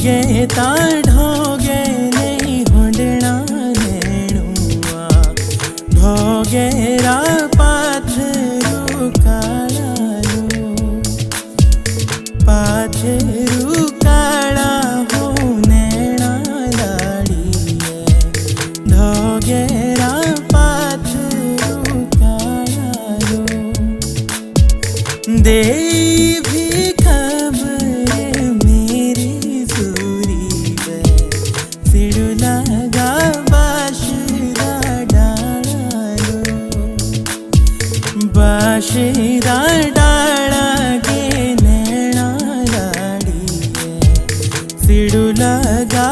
ढोगे ता ढोगे नहीं होंडना नेणुआ ढोगे रा पाथरू काळालो पाथरू काळा हो नेणा लाड़ीए ढोगे रा पाथरू काळालो दे भी खबर मेरी सूरी वे सिड़ू लगा बाशिरा डालो बाशिरा डाला गे नैना लाड़ी सिड़ू लगा